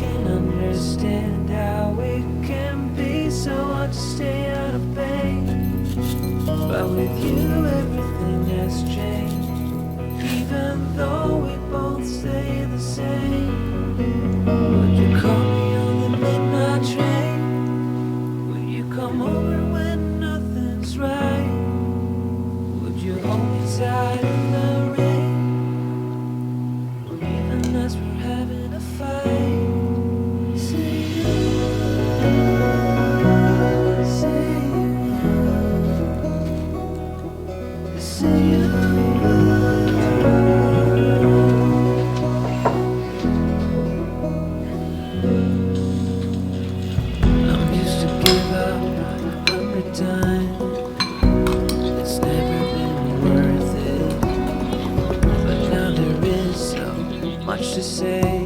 can understand how it can be so hard to stay out of pain. But with you everything has changed, even though we both stay the same. Would you call me on the midnight train? Would you come over when nothing's right? Would you hold me tight in the rain? Or even as we're having a fight? Say you, say you. I'm used to give up 100 times. It's never been worth it. But now there is so much to say.